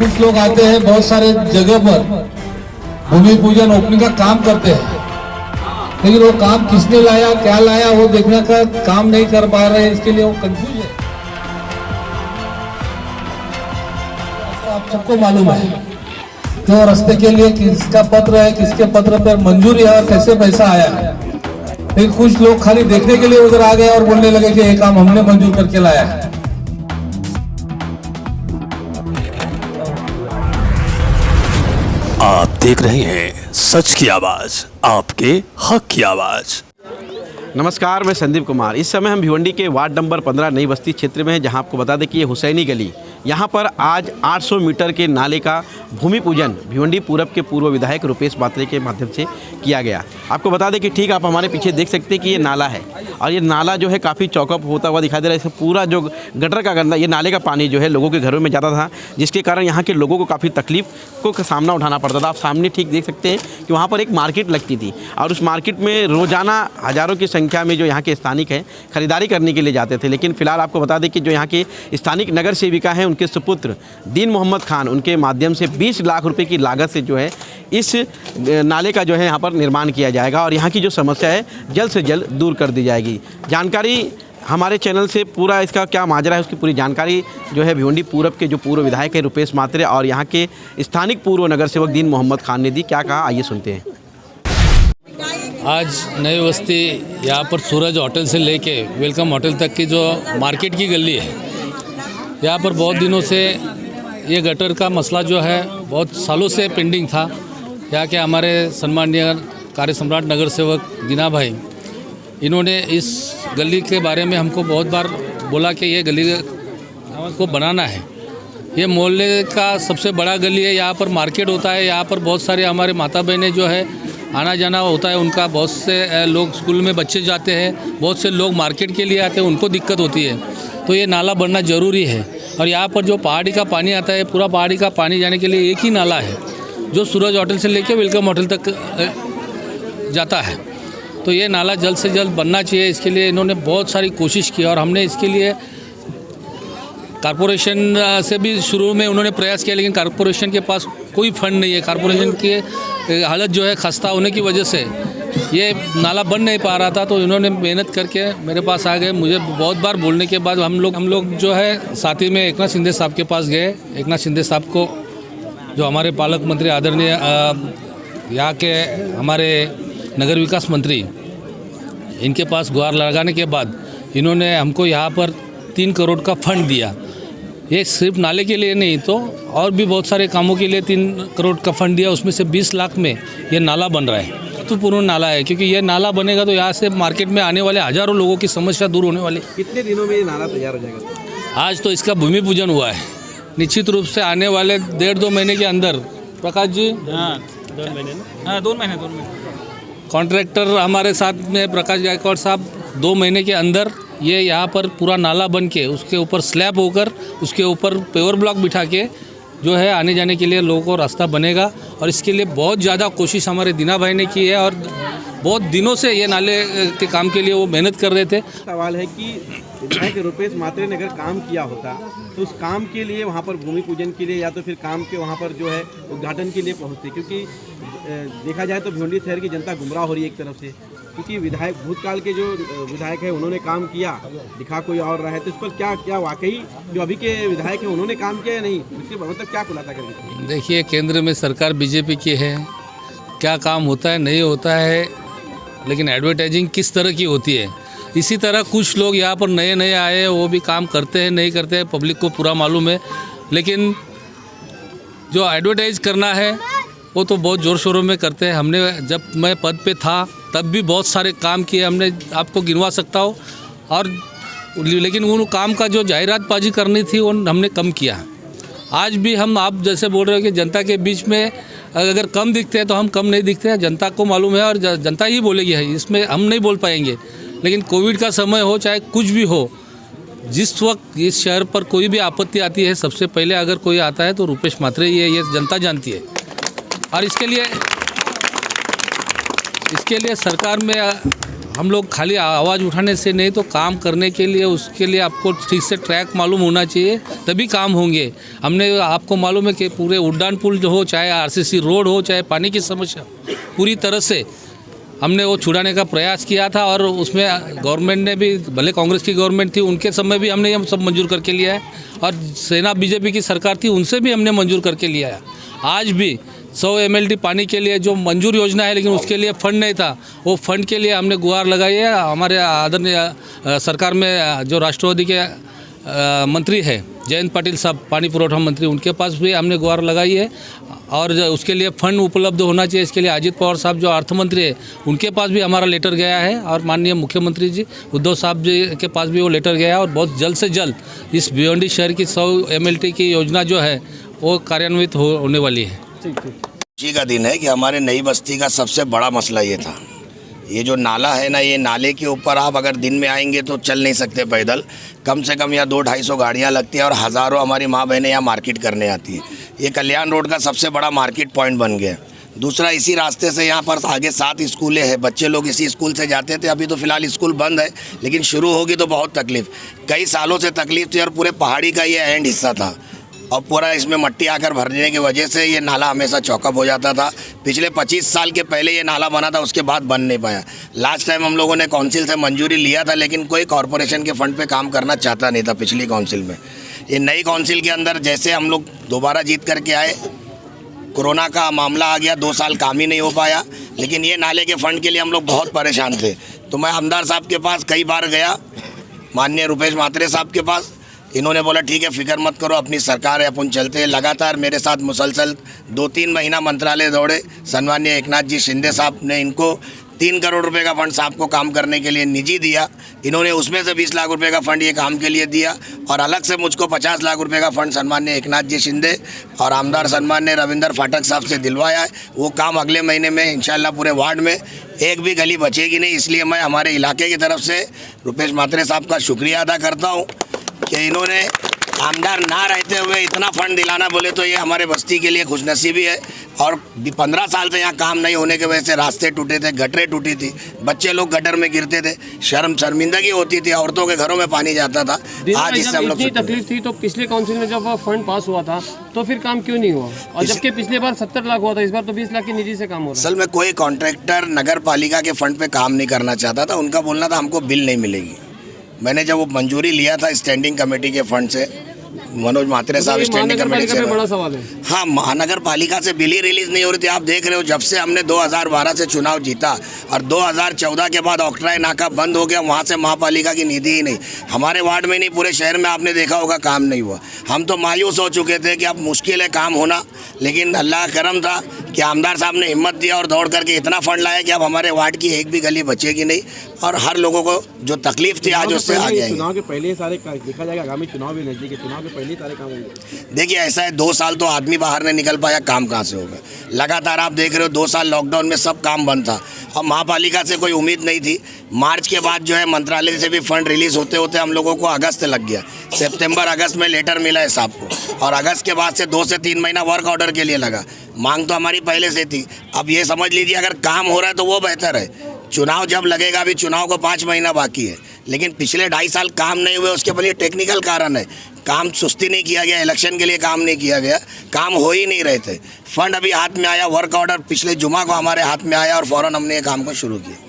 कुछ लोग आते हैं बहुत सारे जगह पर भूमि पूजन ओपनिंग का काम करते हैं, लेकिन वो काम किसने लाया क्या लाया वो देखने का काम नहीं कर पा रहे हैं, इसके लिए वो कंफ्यूज है। आप सबको मालूम है कि वो रास्ते के लिए किसका पत्र है, किसके पत्र पर मंजूरी है और कैसे पैसा आया है। लेकिन कुछ लोग खाली देखने के लिए उधर आ गए और बोलने लगे कि ये काम हमने मंजूर करके लाया है। आप देख रहे हैं सच की आवाज, आपके हक की आवाज। नमस्कार, मैं संदीप कुमार। इस समय हम भिवंडी के वार्ड नंबर 15 नई बस्ती क्षेत्र में हैं, जहां आपको बता दें कि ये हुसैनी गली, यहां पर आज 800 मीटर के नाले का भूमि पूजन भिवंडी पूरब के पूर्व विधायक रुपेश मात्रे के माध्यम से किया गया। आपको बता दें कि ठीक आप हमारे पीछे देख सकते हैं कि ये नाला है और ये नाला जो है काफ़ी चौकअप होता हुआ दिखाई दे रहा है। इसका पूरा जो गटर का गंदा, ये नाले का पानी जो है लोगों के घरों में जाता था, जिसके कारण यहाँ के लोगों को काफ़ी तकलीफ को सामना उठाना पड़ता था। आप सामने ठीक देख सकते हैं कि वहाँ पर एक मार्केट लगती थी और उस मार्केट में रोज़ाना हज़ारों की संख्या में जो यहाँ के स्थानिक हैं खरीदारी करने के लिए जाते थे। लेकिन फ़िलहाल आपको बता दें कि जो यहाँ के स्थानिक नगर सेविका हैं, उनके सुपुत्र दीन मोहम्मद खान, उनके माध्यम से 20 लाख रुपए की लागत से जो है इस नाले का जो है यहाँ पर निर्माण किया जाएगा और यहाँ की जो समस्या है जल्द से जल्द दूर कर दी जाएगी। जानकारी हमारे चैनल से पूरा इसका क्या माजरा है उसकी पूरी जानकारी जो है भिवंडी पूरब के जो पूर्व विधायक है रुपेश मात्रे और यहाँ के स्थानिक पूर्व नगर सेवक दीन मोहम्मद खान ने दी। क्या कहा, आइए सुनते हैं। आज नई बस्ती यहाँ पर सूरज होटल से लेके वेलकम होटल तक की जो मार्केट की गली है, यहाँ पर बहुत दिनों से ये गटर का मसला जो है बहुत सालों से पेंडिंग था। यहाँ के हमारे सम्माननीय कार्य सम्राट नगर सेवक दीना भाई, इन्होंने इस गली के बारे में हमको बहुत बार बोला कि ये गली को बनाना है। ये मोहल्ले का सबसे बड़ा गली है, यहाँ पर मार्केट होता है, यहाँ पर बहुत सारे हमारे माता बहनें जो है आना जाना होता है उनका, बहुत से लोग स्कूल में बच्चे जाते हैं, बहुत से लोग मार्केट के लिए आते हैं, उनको दिक्कत होती है। तो ये नाला बनना ज़रूरी है और यहाँ पर जो पहाड़ी का पानी आता है, पूरा पहाड़ी का पानी जाने के लिए एक ही नाला है जो सूरज होटल से लेके वेलकम होटल तक जाता है। तो ये नाला जल्द से जल्द बनना चाहिए। इसके लिए इन्होंने बहुत सारी कोशिश की और हमने इसके लिए कारपोरेशन से भी शुरू में उन्होंने प्रयास किया, लेकिन कारपोरेशन के पास कोई फंड नहीं है। कारपोरेशन की हालत जो है खस्ता होने की वजह से ये नाला बन नहीं पा रहा था। तो इन्होंने मेहनत करके मेरे पास आ गए। मुझे बहुत बार बोलने के बाद हम लोग जो है साथ ही में एकनाथ शिंदे साहब के पास गए। एकनाथ शिंदे साहब को, जो हमारे पालक मंत्री आदरणीय यहाँ के हमारे नगर विकास मंत्री, इनके पास गुहार लगाने के बाद इन्होंने हमको यहाँ पर 3 करोड़ का फंड दिया। ये सिर्फ नाले के लिए नहीं तो और भी बहुत सारे कामों के लिए 3 करोड़ का फंड दिया। उसमें से 20 लाख में ये नाला बन रहा है। तो पूर्ण नाला है, क्योंकि ये नाला बनेगा तो यहाँ से मार्केट में आने वाले हज़ारों लोगों की समस्या दूर होने वाली। कितने दिनों में ये नाला तैयार हो जाएगा? आज तो इसका भूमि पूजन हुआ है, निश्चित रूप से आने वाले 1.5-2 महीने के अंदर, प्रकाश जी, 2 महीने कॉन्ट्रैक्टर हमारे साथ में प्रकाश गायकवाड़ साहब, 2 महीने के अंदर ये यहाँ पर पूरा नाला बन के उसके ऊपर स्लैब होकर उसके ऊपर पेवर ब्लॉक बिठा के जो है आने जाने के लिए लोगों को रास्ता बनेगा। और इसके लिए बहुत ज़्यादा कोशिश हमारे दीना भाई ने की है और बहुत दिनों से ये नाले के काम के लिए वो मेहनत कर रहे थे। सवाल है कि विधायक रुपेश मात्रे ने अगर काम किया होता तो उस काम के लिए वहाँ पर भूमि पूजन के लिए या तो फिर काम के वहाँ पर जो है उद्घाटन के लिए पहुँचते, क्योंकि देखा जाए तो भिवंडी शहर की जनता गुमराह हो रही है एक तरफ से, क्योंकि विधायक भूतकाल के जो विधायक है उन्होंने काम किया, दिखा कोई और रहा है। तो इस पर क्या वाकई जो अभी के विधायक हैं उन्होंने काम किया या नहीं, इसके मतलब क्या खुलासा करेंगे? देखिए, केंद्र में सरकार बीजेपी की है, क्या काम होता है नहीं होता है, लेकिन एडवर्टाइजिंग किस तरह की होती है। इसी तरह कुछ लोग यहाँ पर नए नए आए, वो भी काम करते हैं नहीं करते हैं, पब्लिक को पूरा मालूम है। लेकिन जो एडवर्टाइज करना है वो तो बहुत ज़ोर शोरों में करते हैं। हमने, जब मैं पद पे था तब भी बहुत सारे काम किए, हमने आपको गिनवा सकता हूँ। और लेकिन उन काम का जो जाहिरातबाजी करनी थी वो हमने कम किया। आज भी हम, आप जैसे बोल रहे हो कि जनता के बीच में अगर कम दिखते हैं तो हम कम नहीं दिखते हैं, जनता को मालूम है और जनता ही बोलेगी है, इसमें हम नहीं बोल पाएंगे। लेकिन कोविड का समय हो चाहे कुछ भी हो, जिस वक्त इस शहर पर कोई भी आपत्ति आती है सबसे पहले अगर कोई आता है तो रुपेश मात्रे ही है, ये जनता जानती है। और इसके लिए सरकार में हम लोग खाली आवाज़ उठाने से नहीं, तो काम करने के लिए उसके लिए आपको ठीक से ट्रैक मालूम होना चाहिए, तभी काम होंगे। हमने आपको मालूम है कि पूरे उड्डान पुल जो हो, चाहे आरसीसी रोड हो, चाहे पानी की समस्या, पूरी तरह से हमने वो छुड़ाने का प्रयास किया था। और उसमें गवर्नमेंट ने भी, भले कांग्रेस की गवर्नमेंट थी, उनके समय भी हमने ये सब मंजूर करके लिया है। और सेना बीजेपी की सरकार थी, उनसे भी हमने मंजूर करके लिया है। आज भी 100 MLD पानी के लिए जो मंजूर योजना है, लेकिन उसके लिए फंड नहीं था, वो फंड के लिए हमने गुहार लगाई है। हमारे आदरणीय सरकार में जो राष्ट्रवादी के मंत्री है जयंत पाटिल साहब, पानी पुरवठा मंत्री, उनके पास भी हमने गुहार लगाई है। और उसके लिए फंड उपलब्ध होना चाहिए, इसके लिए अजित पवार साहब जो अर्थ मंत्री है, उनके पास भी हमारा लेटर गया है। और माननीय मुख्यमंत्री जी उद्धव साहब जी के पास भी वो लेटर गया है। और बहुत जल्द से जल्द इस भिवंडी शहर की 100 MLD की योजना जो है वो कार्यान्वित होने वाली है। खुशी का दिन है कि हमारे नई बस्ती का सबसे बड़ा मसला ये था। ये जो नाला है ना, ये नाले के ऊपर आप अगर दिन में आएंगे तो चल नहीं सकते पैदल, कम से कम यहाँ 200-250 गाड़ियाँ लगती हैं और हज़ारों हमारी माँ बहनें यहाँ मार्केट करने आती है। ये कल्याण रोड का सबसे बड़ा मार्केट पॉइंट बन गया। दूसरा, इसी रास्ते से यहाँ पर आगे 7 स्कूलें हैं, बच्चे लोग इसी स्कूल से जाते थे। अभी तो फ़िलहाल स्कूल बंद है, लेकिन शुरू होगी तो बहुत तकलीफ़, कई सालों से तकलीफ़ थी। और पूरे पहाड़ी का ये एंड हिस्सा था और पूरा इसमें मट्टी आकर भरने की वजह से ये नाला हमेशा चौकअप हो जाता था। पिछले 25 साल के पहले ये नाला बना था, उसके बाद बन नहीं पाया। लास्ट टाइम हम लोगों ने काउंसिल से मंजूरी लिया था, लेकिन कोई कॉरपोरेशन के फंड पे काम करना चाहता नहीं था पिछली काउंसिल में। ये नई काउंसिल के अंदर जैसे हम लोग दोबारा जीत करके आए, कोरोना का मामला आ गया, 2 साल काम ही नहीं हो पाया। लेकिन ये नाले के फ़ंड के लिए हम लोग बहुत परेशान थे। तो मैं आमदार साहब के पास कई बार गया, माननीय रुपेश म्हात्रे साहब के पास। इन्होंने बोला ठीक है, फिक्र मत करो, अपनी सरकार है, अपन चलते हैं। लगातार मेरे साथ मुसलसल 2-3 महीना मंत्रालय दौड़े। सन्माननीय एकनाथ जी शिंदे साहब ने इनको 3 करोड़ रुपए का फंड साहब को काम करने के लिए निजी दिया। इन्होंने उसमें से 20 लाख रुपए का फंड ये काम के लिए दिया। और अलग से मुझको 50 लाख रुपए का फंड सन्माननीय एकनाथ जी शिंदे और आमदार सन्माननीय रविंदर फाटक साहब से दिलवाया है। वो काम अगले महीने में इंशाल्लाह पूरे वार्ड में एक भी गली बचेगी नहीं। इसलिए मैं हमारे इलाके की तरफ से रुपेश म्हात्रे साहब का शुक्रिया अदा करता हूँ कि इन्होंने आमदार ना रहते हुए इतना फंड दिलाना, बोले तो ये हमारे बस्ती के लिए खुशनसीबी है। और 15 साल से यहाँ काम नहीं होने की वजह से रास्ते टूटे थे, गटरें टूटी थी, बच्चे लोग गटर में गिरते थे, शर्मिंदगी होती थी, औरतों के घरों में पानी जाता था। आज इससे हम लोग तकलीफ थी, तो पिछले काउंसिल में जब फंड पास हुआ था तो फिर काम क्यों नहीं हुआ? और जबकि पिछले बार 70 लाख हुआ था, इस बार तो 20 लाख की निधि से काम हो रहा है। असल में कोई कॉन्ट्रैक्टर नगर पालिका के फंड पे काम नहीं करना चाहता था। उनका बोलना था हमको बिल नहीं मिलेगी। मैंने जब वो मंजूरी लिया था स्टैंडिंग कमेटी के फंड से, मनोज म्हात्रे साहब स्टैंडिंग कमेटी से, बड़ा सवाल है। हाँ, महानगर पालिका से बिल ही रिलीज नहीं हो रही थी। आप देख रहे हो, जब से हमने 2012 से चुनाव जीता और 2014 के बाद ऑक्ट्राई नाका बंद हो गया, वहाँ से महापालिका की निधि ही नहीं। हमारे वार्ड में नहीं, पूरे शहर में आपने देखा होगा काम नहीं हुआ। हम तो मायूस हो चुके थे कि अब मुश्किल है काम होना, लेकिन अल्लाह का करम था कि आमदार साहब ने हिम्मत दिया और दौड़ करके इतना फंड लाया कि अब हमारे वार्ड की एक भी गली बचेगी नहीं। और हर लोगों को जो तकलीफ थी आज उससे आ गया। चुनाव के पहले सारे देखा जाएगा, आगामी चुनाव भी नजदीक है, चुनाव के पहले सारे काम होंगे। देखिए ऐसा है, 2 साल तो आदमी बाहर नहीं निकल पाया, काम कहाँ से होगा। लगातार आप देख रहे हो 2 साल लॉकडाउन में सब काम बंद था और महापालिका से कोई उम्मीद नहीं थी। मार्च के बाद जो है मंत्रालय से भी फंड रिलीज होते होते हम लोगों को अगस्त लग गया। सितंबर अगस्त में लेटर मिला है साहब को, और अगस्त के बाद से 2 से 3 महीना वर्क ऑर्डर के लिए लगा। मांग तो हमारी पहले से थी। अब ये समझ लीजिए, अगर काम हो रहा है तो वो बेहतर है। चुनाव जब लगेगा, अभी चुनाव को 5 महीना बाकी है, लेकिन पिछले 2.5 साल काम नहीं हुए, उसके पहले टेक्निकल कारण है। काम सुस्ती नहीं किया गया, इलेक्शन के लिए काम नहीं किया गया, काम हो ही नहीं रहे थे। फंड अभी हाथ में आया, वर्क ऑर्डर पिछले जुमा को हमारे हाथ में आया और फ़ौरन हमने ये काम को शुरू किया।